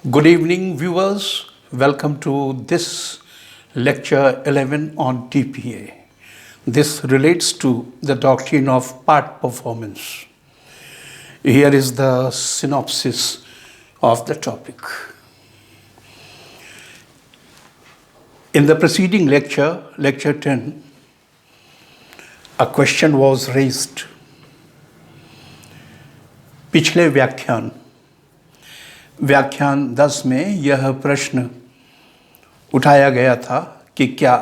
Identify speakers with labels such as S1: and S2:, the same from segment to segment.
S1: Good evening, viewers. Welcome to this lecture 11 on TPA. This relates to the doctrine of part performance. Here is the synopsis of the topic. In the preceding lecture, lecture 10, a question was raised. पिछले व्याख्यान 10 में यह प्रश्न उठाया गया था कि क्या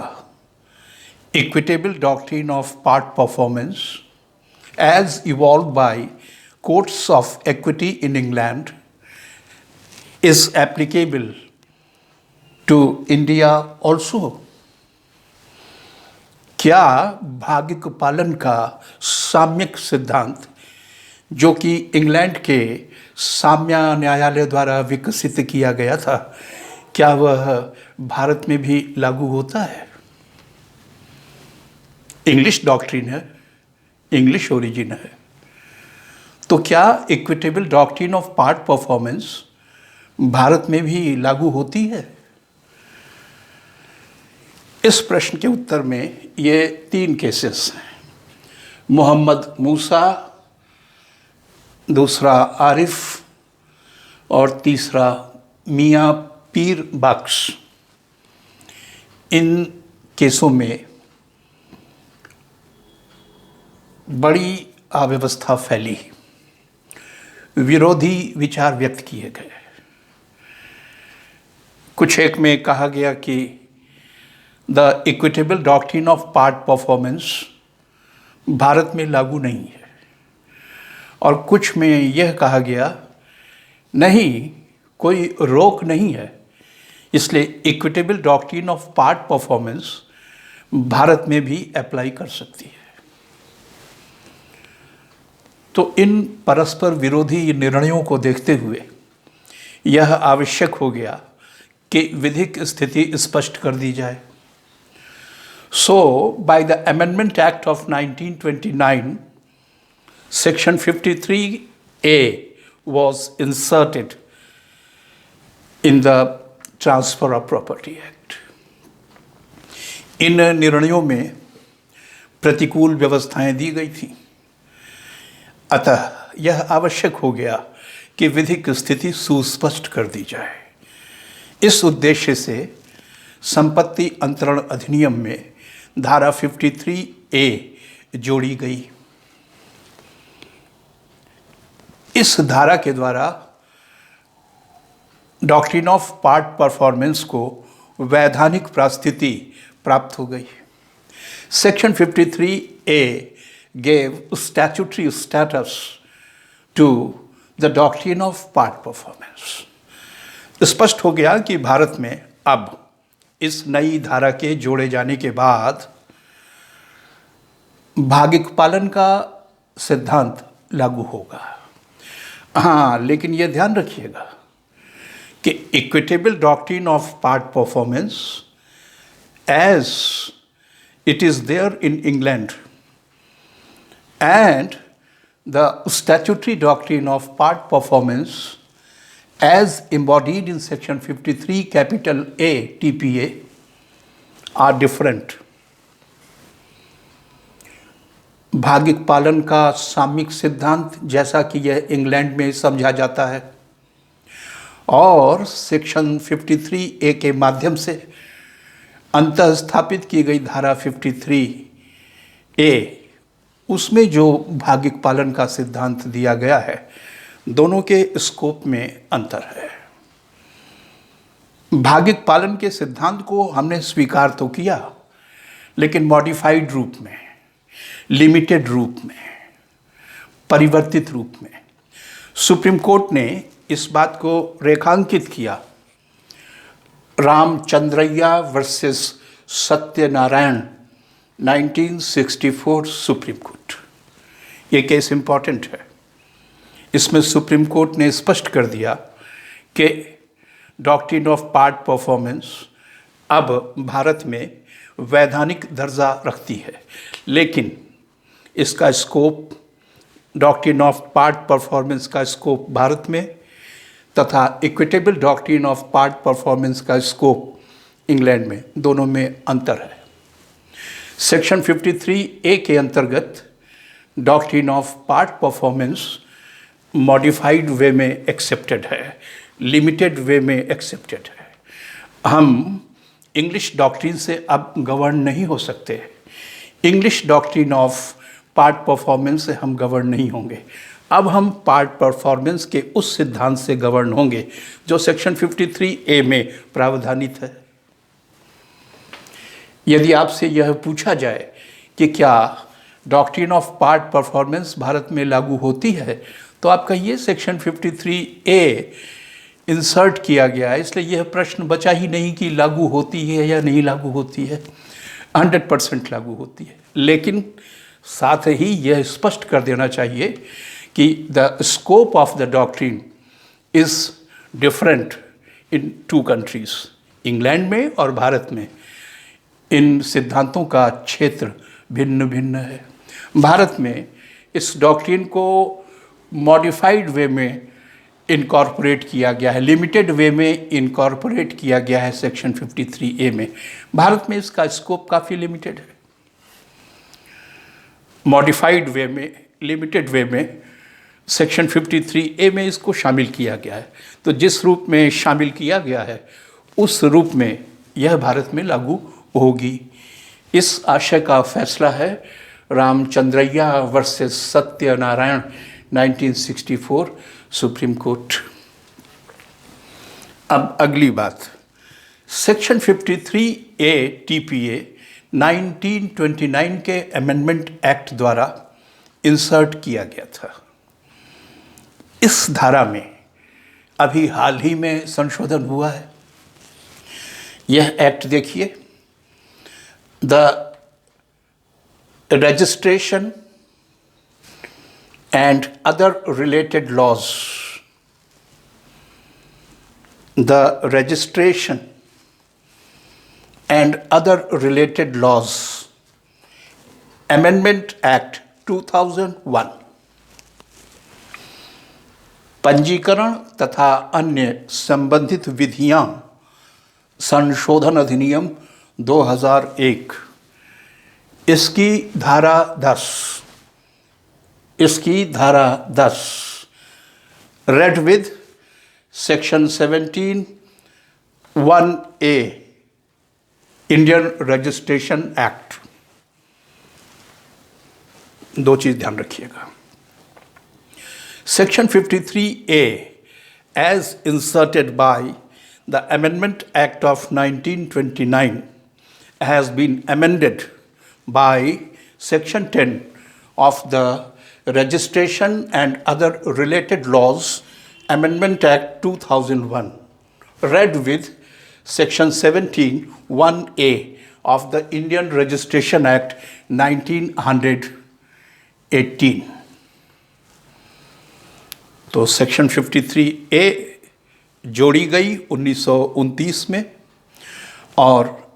S1: equitable doctrine of part performance as evolve by courts of equity in England is applicable to India also. क्या भागिक पालन का साम्यक सिद्धांत जो कि इंग्लैंड के साम्य न्यायालय द्वारा विकसित किया गया था, क्या वह भारत में भी लागू होता है? इंग्लिश डॉक्ट्रिन है, इंग्लिश ओरिजिन है, तो क्या equitable doctrine of part performance Bharat में भी लागू होती है? इस प्रश्न के उत्तर में ये 3 केसेस हैं। मोहम्मद मूसा, दूसरा आरिफ और तीसरा मियाँ पीर बख्श। इन केसों में बड़ी अव्यवस्था फैली, विरोधी विचार व्यक्त किए गए। कुछ एक में कहा गया कि the equitable doctrine of part performance Bharat में लागू नहीं है, और कुछ में यह कहा गया नहीं, कोई रोक नहीं है, इसलिए equitable doctrine of part performance Bharat में भी अप्लाई कर सकती है। तो इन परस्पर विरोधी निर्णयों को देखते हुए यह आवश्यक हो गया कि विधिक स्थिति स्पष्ट कर दी जाए। So by the amendment act of 1929, Section 53A was inserted in the Transfer of Property Act. इन निर्णयों में प्रतिकूल व्यवस्थाएं दी गई थीं, अतः यह आवश्यक हो गया कि विधिक स्थिति सुस्पष्ट कर दी जाए। इस उद्देश्य से संपत्ति अंतरण अधिनियम में धारा 53A जोड़ी गई। इस धारा के द्वारा डॉक्ट्रिन ऑफ पार्ट परफॉर्मेंस को वैधानिक परिस्थिति प्राप्त हो गई। Section 53A gave statutory status to the doctrine of part performance. स्पष्ट हो गया कि भारत में अब इस नई धारा के जोड़े जाने के बाद भागिक पालन का सिद्धांत लागू होगा। हाँ, लेकिन यह ध्यान रखिएगा कि equitable doctrine of part performance as it is there in England and the statutory doctrine of part performance as embodied in section 53 capital A TPA are different. भागिक पालन का साम्यिक सिद्धांत जैसा कि यह इंग्लैंड में समझा जाता है, और सेक्शन 53A के माध्यम से अंतः स्थापित की गई धारा 53A, उसमें जो भागिक पालन का सिद्धांत दिया गया है, दोनों के स्कोप में अंतर है। भागिक पालन के सिद्धांत को हमने स्वीकार तो किया, लेकिन मॉडिफाइड रूप में, लिमिटेड रूप में, परिवर्तित रूप में। सुप्रीम कोर्ट ने इस बात को रेखांकित किया रामचंद्रैया वर्सेस सत्यनारायण 1964 सुप्रीम कोर्ट। ये केस इंपॉर्टेंट है। इसमें सुप्रीम कोर्ट ने स्पष्ट कर दिया कि डॉक्ट्रिन ऑफ पार्ट परफॉर्मेंस अब भारत में वैधानिक दर्जा रखती है, लेकिन इसका scope, doctrine of part performance का स्कोप भारत में तथा equitable doctrine of part performance का स्कोप इंग्लैंड में, दोनों में अंतर है। सेक्शन 53A के अंतर्गत doctrine of part performance modified way में एक्सेप्टेड है, लिमिटेड वे में एक्सेप्टेड है। हम इंग्लिश डॉक्ट्रिन से अब गवर्न नहीं हो सकते। English doctrine of part performance से हम गवर्न नहीं होंगे। अब हम पार्ट परफॉर्मेंस के उस सिद्धांत से गवर्न होंगे जो सेक्शन 53A में प्रावधानित है। यदि आपसे यह पूछा जाए कि क्या doctrine of part performance Bharat में लागू होती है, तो आप कहिए सेक्शन 53A इंसर्ट किया गया है, इसलिए यह प्रश्न बचा ही नहीं कि लागू होती है या नहीं लागू होती है। 100% लागू होती है, लेकिन साथ ही यह स्पष्ट कर देना चाहिए कि the scope of the doctrine is different in 2 countries, England में और भारत में। इन सिद्धांतों का क्षेत्र भिन्न भिन्न है। भारत में इस डॉक्ट्रिन को मॉडिफाइड वे में इनकॉर्पोरेट किया गया है, लिमिटेड वे में इनकॉर्पोरेट किया गया है सेक्शन 53A में। भारत में इसका स्कोप काफ़ी लिमिटेड है। मॉडिफाइड वे में, लिमिटेड वे में सेक्शन 53A में इसको शामिल किया गया है। तो जिस रूप में शामिल किया गया है उस रूप में यह भारत में लागू होगी। इस आशय का फैसला है रामचंद्रैया वर्सेस सत्यनारायण 1964 सुप्रीम कोर्ट। अब अगली बात, सेक्शन 53A TPA 1929 के अमेंडमेंट एक्ट द्वारा इंसर्ट किया गया था। इस धारा में अभी हाल ही में संशोधन हुआ है। यह एक्ट देखिए, the registration and other related laws. The registration and other related laws. Amendment Act 2001. पंजीकरण तथा अन्य संबंधित विधियां संशोधन अधिनियम 2001। इसकी धारा 10 read with section 17(1)A Indian registration act. 2 चीज ध्यान रखिएगा। Section 53A as inserted by the Amendment Act of 1929 has been amended by Section 10 of the Registration and Other Related Laws Amendment Act 2001, read with Section 17(1)A of the Indian Registration Act 1918. तो section 53A जोड़ी गई 1929 में, और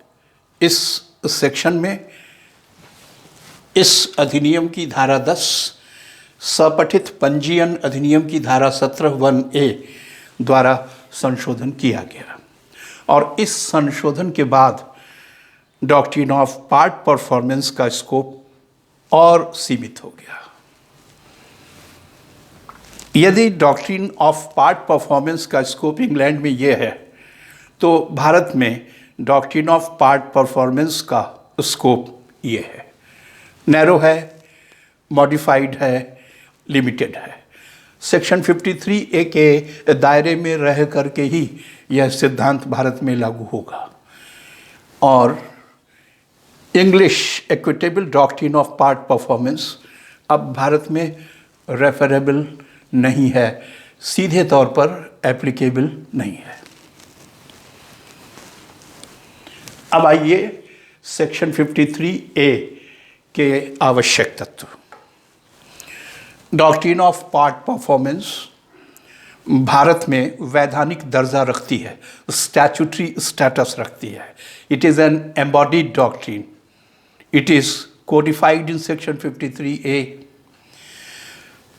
S1: इस section में इस अधिनियम की धारा 10 सपठित पंजीयन अधिनियम की धारा 17(1)A द्वारा संशोधन किया गया। और इस संशोधन के बाद डॉक्ट्रिन ऑफ पार्ट परफॉर्मेंस का स्कोप और सीमित हो गया। यदि डॉक्ट्रिन ऑफ पार्ट परफॉर्मेंस का स्कोप इंग्लैंड में यह है, तो भारत में डॉक्ट्रिन ऑफ पार्ट परफॉर्मेंस का स्कोप ये है, नैरो है, मॉडिफाइड है, लिमिटेड है। सेक्शन 53A के दायरे में रह करके ही यह सिद्धांत भारत में लागू होगा। और English equitable doctrine of part performance अब भारत में रेफरेबल नहीं है, सीधे तौर पर एप्लीकेबल नहीं है। अब आइए सेक्शन 53A के आवश्यक तत्व। Doctrine of part performance Bharat में वैधानिक दर्जा रखती है, स्टैट्यूटरी स्टेटस रखती है। It is an embodied doctrine, it is codified in section 53A।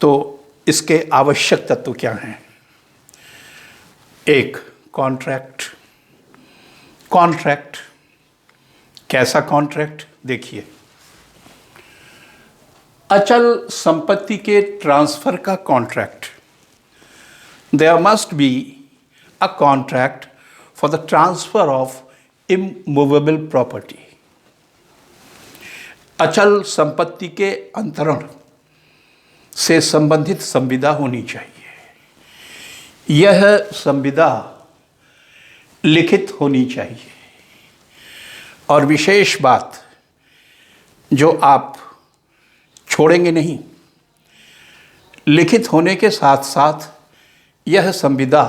S1: तो इसके आवश्यक तत्व क्या हैं? एक कॉन्ट्रैक्ट। कॉन्ट्रैक्ट कैसा कॉन्ट्रैक्ट? देखिए, अचल संपत्ति के ट्रांसफर का contract. There must be a contract for the transfer of immovable property. अचल संपत्ति के अंतरण से संबंधित संविदा होनी चाहिए। यह संविदा लिखित होनी चाहिए। और विशेष बात जो आप छोड़ेंगे नहीं, लिखित होने के साथ साथ यह संविदा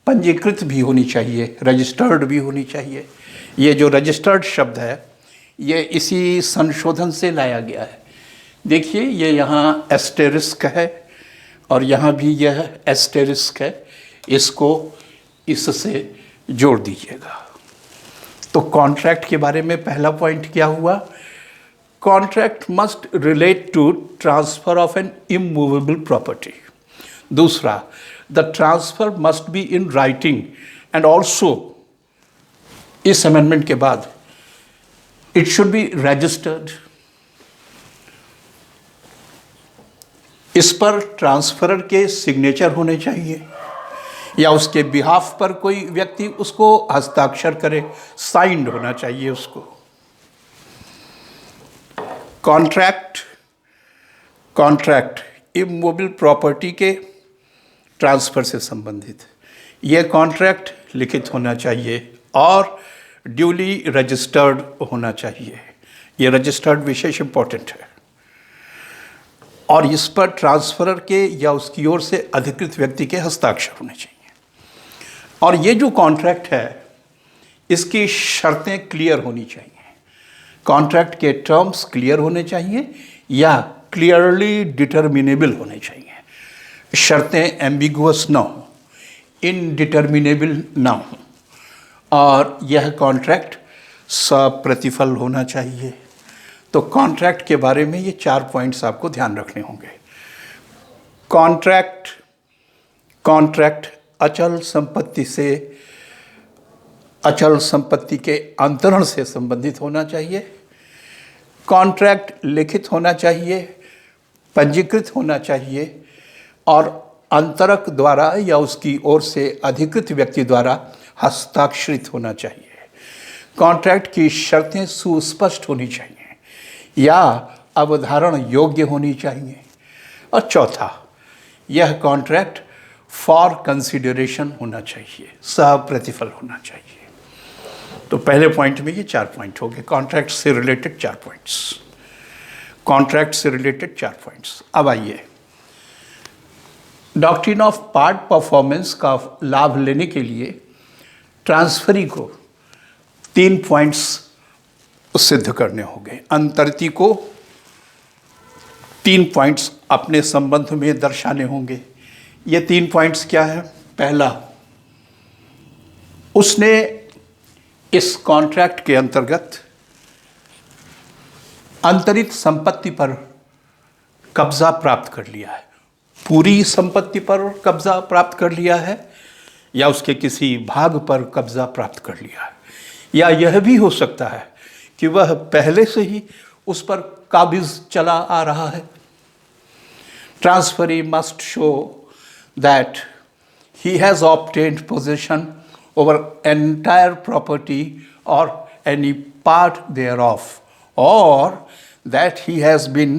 S1: पंजीकृत भी होनी चाहिए, रजिस्टर्ड भी होनी चाहिए। ये जो रजिस्टर्ड शब्द है ये इसी संशोधन से लाया गया है। देखिए, ये यहाँ एस्टेरिस्क है और यहाँ भी यह एस्टेरिस्क है, इसको इससे जोड़ दीजिएगा। तो कॉन्ट्रैक्ट के बारे में पहला पॉइंट क्या हुआ? Contract must relate to transfer of an immovable property. दूसरा, the transfer must be in writing and also इस अमेंडमेंट के बाद इट शुड बी रजिस्टर्ड। इस पर ट्रांसफरर के सिग्नेचर होने चाहिए या उसके बिहाफ पर कोई व्यक्ति उसको हस्ताक्षर करे, साइंड होना चाहिए उसको। कॉन्ट्रैक्ट इमूवेबल प्रॉपर्टी के ट्रांसफर से संबंधित यह कॉन्ट्रैक्ट लिखित होना चाहिए और ड्यूली रजिस्टर्ड होना चाहिए। यह रजिस्टर्ड विशेष इंपॉर्टेंट है। और इस पर ट्रांसफरर के या उसकी ओर से अधिकृत व्यक्ति के हस्ताक्षर होने चाहिए। और ये जो कॉन्ट्रैक्ट है इसकी शर्तें क्लियर होनी चाहिए। कॉन्ट्रैक्ट के टर्म्स क्लियर होने चाहिए या क्लियरली डिटर्मिनेबल होने चाहिए। शर्तें एम्बिगुअस ना हो, इनडिटर्मिनेबल ना हो, और यह कॉन्ट्रैक्ट सप्रतिफल होना चाहिए। तो कॉन्ट्रैक्ट के बारे में ये 4 पॉइंट्स आपको ध्यान रखने होंगे। कॉन्ट्रैक्ट अचल संपत्ति के अंतरण से संबंधित होना चाहिए। कॉन्ट्रैक्ट लिखित होना चाहिए, पंजीकृत होना चाहिए और अंतरक द्वारा या उसकी ओर से अधिकृत व्यक्ति द्वारा हस्ताक्षरित होना चाहिए। कॉन्ट्रैक्ट की शर्तें सुस्पष्ट होनी चाहिए या अवधारण योग्य होनी चाहिए। और चौथा, यह कॉन्ट्रैक्ट फॉर कंसिडरेशन होना चाहिए, सप्रतिफल होना चाहिए। तो पहले पॉइंट में ये 4 पॉइंट हो गए, कॉन्ट्रैक्ट से रिलेटेड 4 पॉइंट्स। कॉन्ट्रैक्ट से रिलेटेड 4 पॉइंट्स। अब आइए, डॉक्ट्रिन ऑफ पार्ट परफॉर्मेंस का लाभ लेने के लिए ट्रांसफरी को 3 पॉइंट्स सिद्ध करने होंगे। अंतरिति को 3 पॉइंट्स अपने संबंध में दर्शाने होंगे। ये 3 पॉइंट्स क्या है? पहला, उसने इस कॉन्ट्रैक्ट के अंतर्गत अंतरित संपत्ति पर कब्जा प्राप्त कर लिया है। पूरी संपत्ति पर कब्जा प्राप्त कर लिया है या उसके किसी भाग पर कब्जा प्राप्त कर लिया है, या यह भी हो सकता है कि वह पहले से ही उस पर काबिज चला आ रहा है। Transferee must show that he has obtained possession over entire property or any part thereof, or that he has been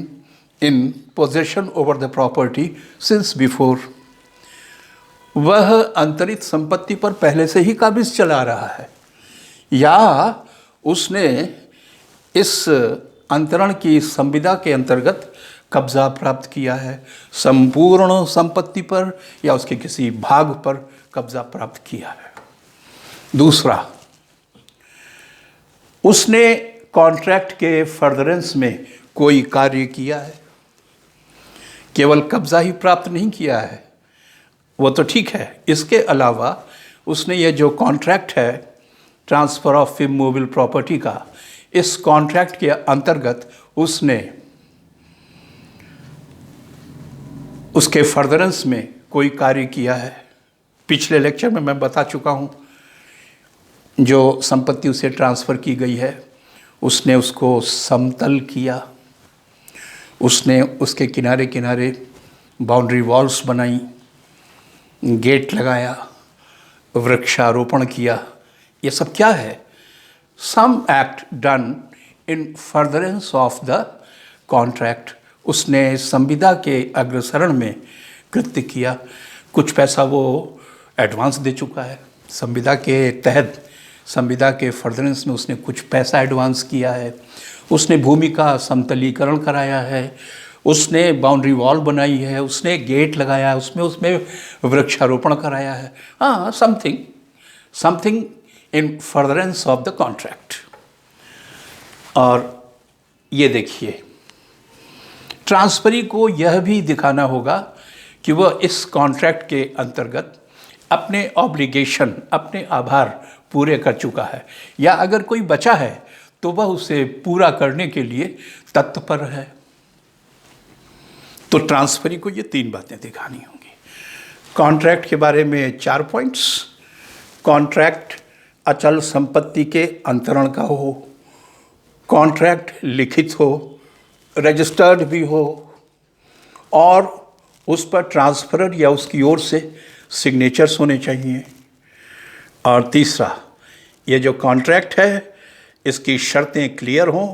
S1: in possession over the property since before. वह अंतरित संपत्ति पर पहले से ही काबिज चला रहा है या उसने इस अंतरण की संविदा के अंतर्गत कब्जा प्राप्त किया है, संपूर्ण संपत्ति पर या उसके किसी भाग पर कब्जा प्राप्त किया है। दूसरा, उसने कॉन्ट्रैक्ट के फर्दरेंस में कोई कार्य किया है। केवल कब्जा ही प्राप्त नहीं किया है, वो तो ठीक है, इसके अलावा उसने ये जो कॉन्ट्रैक्ट है ट्रांसफ़र ऑफ इमूवेबल प्रॉपर्टी का, इस कॉन्ट्रैक्ट के अंतर्गत उसने उसके फर्दरेंस में कोई कार्य किया है। पिछले लेक्चर में मैं बता चुका हूँ, जो संपत्ति उसे ट्रांसफ़र की गई है उसने उसको समतल किया, उसने उसके किनारे किनारे बाउंड्री वॉल्स बनाई, गेट लगाया, वृक्षारोपण किया। ये सब क्या है? Some act done in furtherance of the contract. उसने संविदा के अग्रसरण में कृत्य किया। कुछ पैसा वो एडवांस दे चुका है संविदा के तहत, संविदा के फर्दरेंस में उसने कुछ पैसा एडवांस किया है, उसने भूमि का समतलीकरण कराया है, उसने बाउंड्री वॉल बनाई है, उसने गेट लगाया है, उसमें वृक्षारोपण कराया है। हाँ, something in furtherance of the contract. और ये देखिए, ट्रांसफरी को यह भी दिखाना होगा कि वह इस कॉन्ट्रैक्ट के अंतर्गत अपने ऑब्लिगेशन, अपने आभार पूरे कर चुका है, या अगर कोई बचा है तो वह उसे पूरा करने के लिए तत्पर है। तो ट्रांसफरी को ये 3 बातें दिखानी होंगी। कॉन्ट्रैक्ट के बारे में 4 पॉइंट्स। कॉन्ट्रैक्ट अचल संपत्ति के अंतरण का हो, कॉन्ट्रैक्ट लिखित हो, रजिस्टर्ड भी हो, और उस पर ट्रांसफरर या उसकी ओर से सिग्नेचर्स होने चाहिए। और तीसरा, ये जो कॉन्ट्रैक्ट है इसकी शर्तें क्लियर हों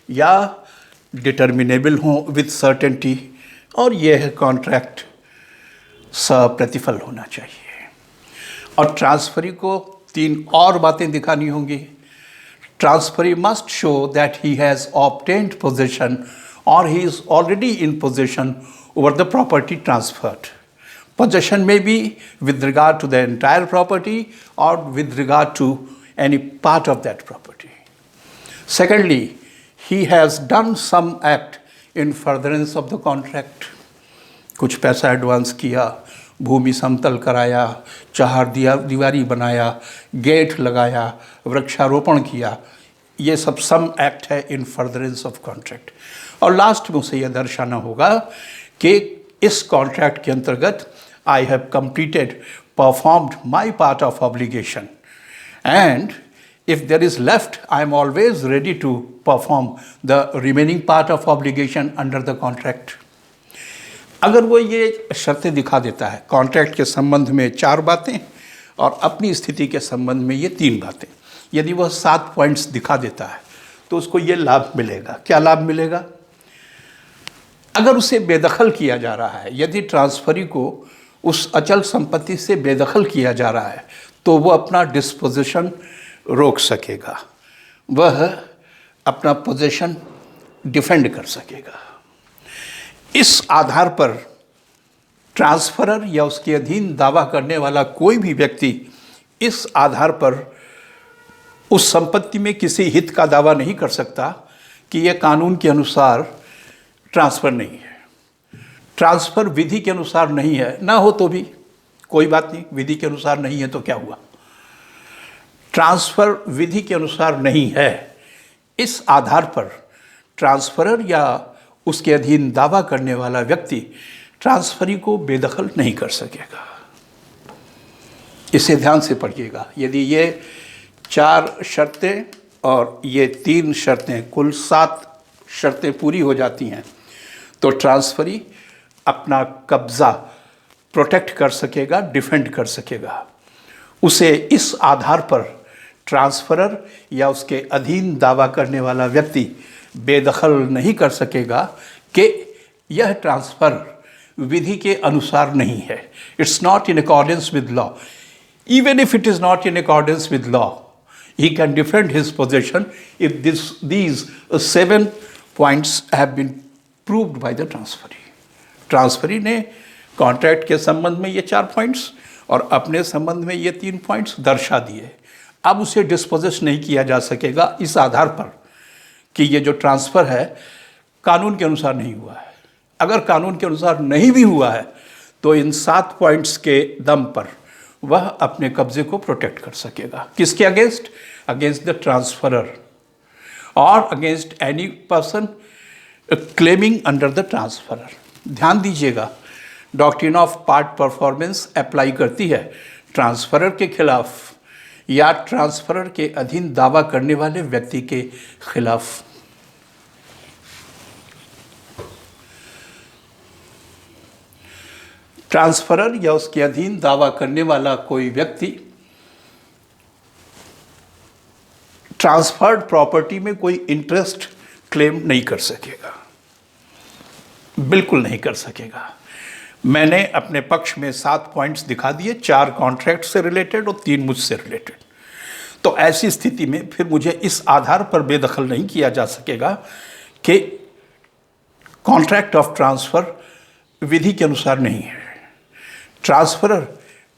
S1: या डिटर्मिनेबल हों विद सर्टेनिटी, और यह कॉन्ट्रैक्ट सप्रतिफल होना चाहिए। और ट्रांसफरी को 3 और बातें दिखानी होंगी। Transferee must show that he has obtained possession or he is already in possession over the property transferred. Possession may be with regard to the entire property or with regard to any part of that property. Secondly, he has done some act in furtherance of the contract. कुछ पैसा advance किया, भूमि समतल कराया, चार दीवारी बनाया, gate लगाया, वृक्षारोपण किया। ये सब सम एक्ट है इन फर्दरेंस ऑफ कॉन्ट्रैक्ट। और लास्ट में उसे यह दर्शाना होगा कि इस कॉन्ट्रैक्ट के अंतर्गत I have completed, performed my part of obligation, and if there is left, I am always ready to perform the remaining part of obligation under the contract. अगर वो ये शर्तें दिखा देता है कॉन्ट्रैक्ट के संबंध में 4 बातें और अपनी स्थिति के संबंध में ये 3 बातें, यदि वह 7 पॉइंट्स दिखा देता है तो उसको ये लाभ मिलेगा। क्या लाभ मिलेगा? अगर उसे बेदखल किया जा रहा है, यदि ट्रांसफरी को उस अचल संपत्ति से बेदखल किया जा रहा है, तो वह अपना डिस्पोजिशन रोक सकेगा, वह अपना पोजीशन डिफेंड कर सकेगा। इस आधार पर ट्रांसफरर या उसके अधीन दावा करने वाला कोई भी व्यक्ति इस आधार पर उस संपत्ति में किसी हित का दावा नहीं कर सकता कि यह कानून के अनुसार ट्रांसफ़र नहीं है, ट्रांसफ़र विधि के अनुसार नहीं है। ना हो तो भी कोई बात नहीं, विधि के अनुसार नहीं है तो क्या हुआ, ट्रांसफ़र विधि के अनुसार नहीं है। इस आधार पर ट्रांसफरर या उसके अधीन दावा करने वाला व्यक्ति ट्रांसफरी को बेदखल नहीं कर सकेगा। इसे ध्यान से पढ़िएगा। यदि ये 4 शर्तें और ये 3 शर्तें, कुल 7 शर्तें पूरी हो जाती हैं तो ट्रांसफरी अपना कब्ज़ा प्रोटेक्ट कर सकेगा, डिफेंड कर सकेगा। उसे इस आधार पर ट्रांसफरर या उसके अधीन दावा करने वाला व्यक्ति बेदखल नहीं कर सकेगा कि यह ट्रांसफ़र विधि के अनुसार नहीं है। It's not in accordance with law. Even if it is not in accordance with law, he can defend his possession if these 7 points have been proved by the transferee. Transferee ने contract के संबंध में ये 4 points और अपने संबंध में ये 3 पॉइंट्स दर्शा दिए। अब उसे डिस्पोजेस नहीं किया जा सकेगा इस आधार पर कि ये जो ट्रांसफ़र है कानून के अनुसार नहीं हुआ है। अगर कानून के अनुसार नहीं भी हुआ है तो इन 7 पॉइंट्स के दम पर वह अपने कब्जे को प्रोटेक्ट कर सकेगा। किसके अगेंस्ट? अगेंस्ट द ट्रांसफरर और against any person claiming under the transferor. ध्यान दीजिएगा, doctrine of part performance apply करती है ट्रांसफरर के खिलाफ या ट्रांसफरर के अधीन दावा करने वाले व्यक्ति के खिलाफ। ट्रांसफरर या उसके अधीन दावा करने वाला कोई व्यक्ति ट्रांसफर्ड प्रॉपर्टी में कोई इंटरेस्ट क्लेम नहीं कर सकेगा, बिल्कुल नहीं कर सकेगा। मैंने अपने पक्ष में 7 पॉइंट्स दिखा दिए, 4 कॉन्ट्रैक्ट से रिलेटेड और 3 मुझसे रिलेटेड। तो ऐसी स्थिति में फिर मुझे इस आधार पर बेदखल नहीं किया जा सकेगा कि कॉन्ट्रैक्ट ऑफ ट्रांसफ़र विधि के अनुसार नहीं है। ट्रांसफरर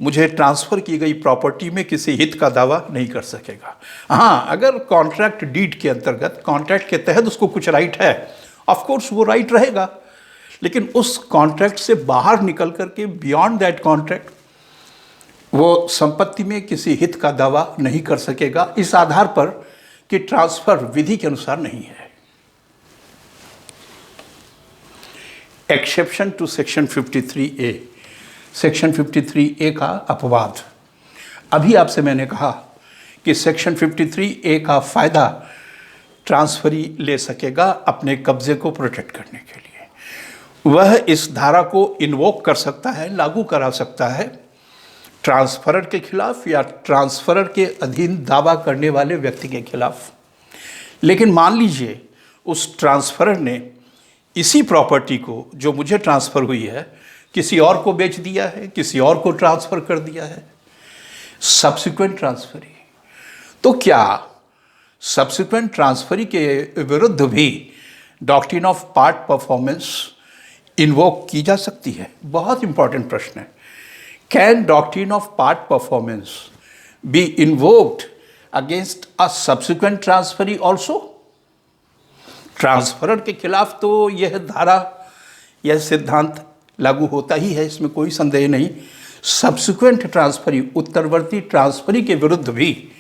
S1: मुझे ट्रांसफ़र की गई प्रॉपर्टी में किसी हित का दावा नहीं कर सकेगा। हाँ, अगर कॉन्ट्रैक्ट डीड के अंतर्गत, कॉन्ट्रैक्ट के तहत उसको कुछ राइट है, ऑफ कोर्स वो राइट रहेगा, लेकिन उस कॉन्ट्रैक्ट से बाहर निकल करके बियॉन्ड दैट कॉन्ट्रैक्ट वो संपत्ति में किसी हित का दावा नहीं कर सकेगा, इस आधार पर कि ट्रांसफ़र विधि के अनुसार नहीं है। Exception to section 53A। Section 53A का अपवाद। अभी आपसे मैंने कहा कि सेक्शन 53A का फ़ायदा ट्रांसफरी ले सकेगा अपने कब्ज़े को प्रोटेक्ट करने के लिए। वह इस धारा को इन्वोक कर सकता है, लागू करा सकता है ट्रांसफरर के खिलाफ या ट्रांसफरर के अधीन दावा करने वाले व्यक्ति के खिलाफ। लेकिन मान लीजिए उस ट्रांसफरर ने इसी प्रॉपर्टी को जो मुझे ट्रांसफ़र हुई है किसी और को बेच दिया है, किसी और को ट्रांसफ़र कर दिया है, सब्सिक्वेंट ट्रांसफरी। तो क्या सब्सिक्वेंट ट्रांसफरी के विरुद्ध भी doctrine of part performance invoke की जा सकती है? बहुत इंपॉर्टेंट प्रश्न है। Can doctrine of part performance be invoked against a subsequent transferee also? Transferor के खिलाफ तो यह धारा, यह सिद्धांत लागू होता ही है, इसमें कोई संदेह नहीं। सब्सिक्वेंट ट्रांसफरी, उत्तरवर्ती ट्रांसफरी के विरुद्ध भी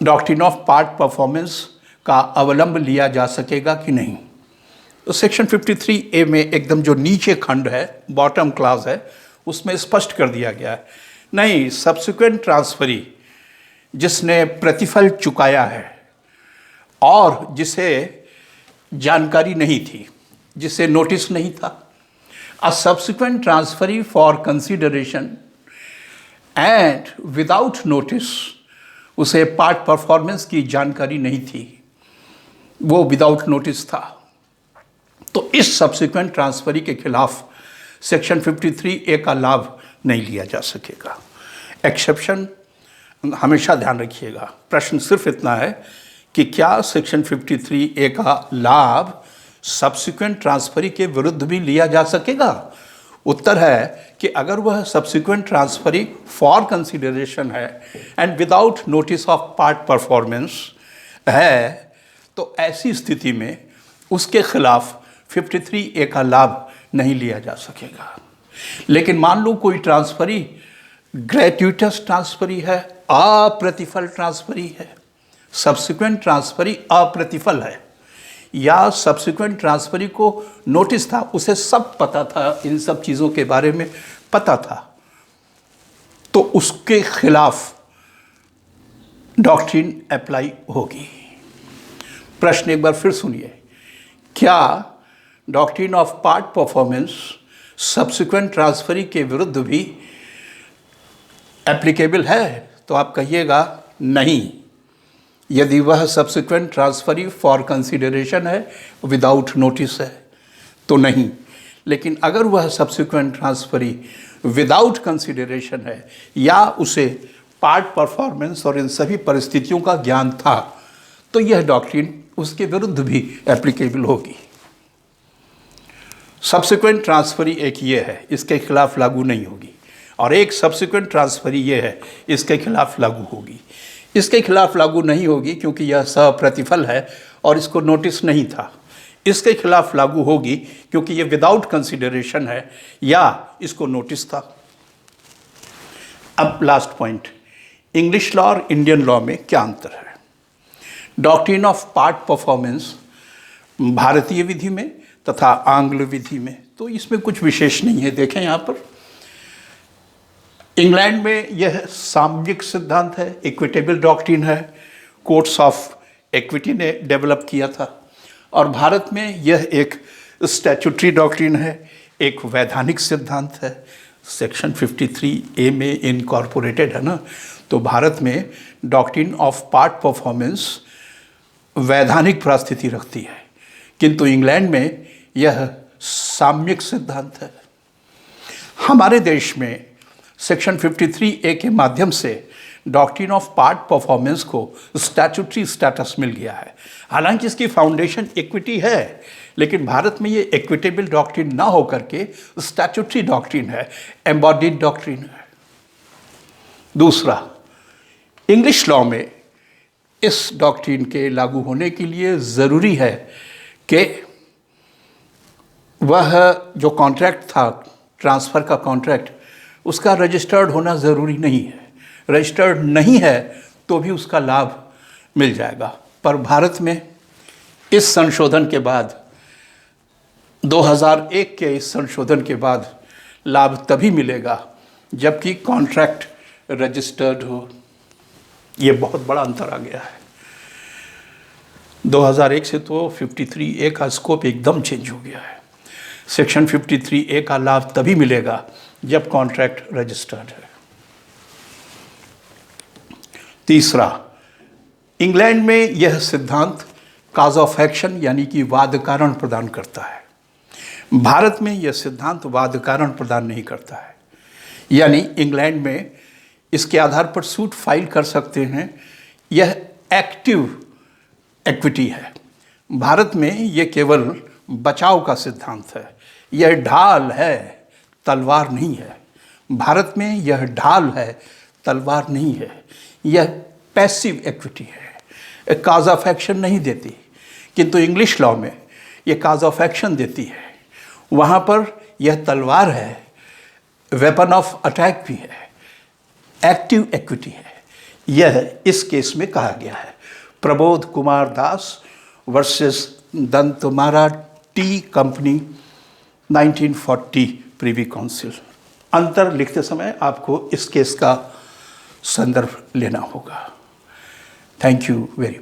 S1: डॉक्ट्रिन ऑफ पार्ट परफॉर्मेंस का अवलंब लिया जा सकेगा कि नहीं? तो सेक्शन 53A में एकदम जो नीचे खंड है, बॉटम क्लास है, उसमें स्पष्ट कर दिया गया है, नहीं, सब्सिक्वेंट ट्रांसफरी जिसने प्रतिफल चुकाया है और जिसे जानकारी नहीं थी, जिसे नोटिस नहीं था, a subsequent transferee for consideration and without notice, उसे पार्ट परफॉर्मेंस की जानकारी नहीं थी, वो विदाउट नोटिस था, तो इस सब्सिक्वेंट ट्रांसफरी के खिलाफ सेक्शन 53A का लाभ नहीं लिया जा सकेगा। एक्सेप्शन हमेशा ध्यान रखिएगा। प्रश्न सिर्फ इतना है कि क्या सेक्शन 53A का लाभ सब्सिक्वेंट ट्रांसफरी के विरुद्ध भी लिया जा सकेगा? उत्तर है कि अगर वह सब्सिक्वेंट ट्रांसफरी फॉर कंसिडरेशन है and without notice of part performance है, तो ऐसी स्थिति में उसके खिलाफ 53A का लाभ नहीं लिया जा सकेगा। लेकिन मान लो कोई ट्रांसफरी ग्रेट्यूटस ट्रांसफरी है, अप्रतिफल ट्रांसफरी है, सब्सिक्वेंट ट्रांसफरी अप्रतिफल है, या सब्सिक्वेंट ट्रांसफरी को नोटिस था, उसे सब पता था, इन सब चीज़ों के बारे में पता था, तो उसके खिलाफ डॉक्ट्रिन अप्लाई होगी। प्रश्न एक बार फिर सुनिए, क्या doctrine of part performance subsequent transferee के विरुद्ध भी एप्लीकेबल है? तो आप कहिएगा नहीं, यदि वह सब्सिक्वेंट ट्रांसफरी फॉर कंसिडरेशन है, विदाउट नोटिस है, तो नहीं। लेकिन अगर वह सब्सिक्वेंट ट्रांसफरी विदाउट कंसिडरेशन है या उसे पार्ट परफॉर्मेंस और इन सभी परिस्थितियों का ज्ञान था, तो यह डॉक्ट्रिन उसके विरुद्ध भी एप्लीकेबल होगी। सब्सिक्वेंट ट्रांसफरी एक ये है, इसके खिलाफ लागू नहीं होगी, और एक सब्सिक्वेंट ट्रांसफरी ये है, इसके खिलाफ लागू होगी। इसके खिलाफ लागू नहीं होगी क्योंकि यह सप्रतिफल है और इसको नोटिस नहीं था। इसके खिलाफ लागू होगी क्योंकि ये विदाउट कंसिडरेशन है या इसको नोटिस था। अब लास्ट पॉइंट, इंग्लिश लॉ और इंडियन लॉ में क्या अंतर है? डॉक्ट्रिन ऑफ पार्ट परफॉर्मेंस भारतीय विधि में तथा आंग्ल विधि में तो इसमें कुछ विशेष नहीं है। देखें यहाँ पर इंग्लैंड में यह साम्यिक सिद्धांत है, इक्विटेबल डॉक्ट्रिन है, कोर्ट्स ऑफ इक्विटी ने डेवलप किया था। और भारत में यह एक स्टैट्यूटरी डॉक्ट्रिन है, एक वैधानिक सिद्धांत है, सेक्शन 53A में इनकॉर्पोरेटेड है ना। तो भारत में डॉक्ट्रिन ऑफ पार्ट परफॉर्मेंस वैधानिक परिस्थिति रखती है, किंतु इंग्लैंड में यह साम्यिक सिद्धांत है। हमारे देश में सेक्शन 53A के माध्यम से डॉक्ट्रिन ऑफ पार्ट परफॉर्मेंस को स्टैट्यूटरी स्टेटस मिल गया है। हालांकि इसकी फाउंडेशन इक्विटी है, लेकिन भारत में ये इक्विटेबल डॉक्ट्रिन ना होकर के स्टैट्यूटरी डॉक्ट्रिन है, एम्बॉडीड डॉक्ट्रिन है। दूसरा, इंग्लिश लॉ में इस डॉक्ट्रिन के लागू होने के लिए ज़रूरी है कि वह जो कॉन्ट्रैक्ट था, ट्रांसफ़र का कॉन्ट्रैक्ट, उसका रजिस्टर्ड होना ज़रूरी नहीं है। रजिस्टर्ड नहीं है तो भी उसका लाभ मिल जाएगा। पर भारत में इस संशोधन के बाद, 2001 के इस संशोधन के बाद लाभ तभी मिलेगा जबकि कॉन्ट्रैक्ट रजिस्टर्ड हो। ये बहुत बड़ा अंतर आ गया है। 2001 से तो 53A का स्कोप एकदम चेंज हो गया है। सेक्शन 53A का लाभ तभी मिलेगा जब कॉन्ट्रैक्ट रजिस्टर्ड है। तीसरा, इंग्लैंड में यह सिद्धांत काज ऑफ एक्शन यानी कि वाद कारण प्रदान करता है। भारत में यह सिद्धांत वाद कारण प्रदान नहीं करता है। यानी इंग्लैंड में इसके आधार पर सूट फाइल कर सकते हैं, यह एक्टिव इक्विटी है। भारत में यह केवल बचाव का सिद्धांत है, यह ढाल है, तलवार नहीं है। भारत में यह ढाल है, तलवार नहीं है। यह पैसिव इक्विटी है, काज ऑफ एक्शन नहीं देती, किंतु इंग्लिश लॉ में यह काज ऑफ एक्शन देती है। वहाँ पर यह तलवार है, वेपन ऑफ अटैक भी है, एक्टिव इक्विटी है। यह इस केस में कहा गया है, Prabodh Kumar Das versus Dantmara Tea Company 1940 Privy Council. अंतर लिखते समय आपको इस केस का संदर्भ लेना होगा। Thank you very much.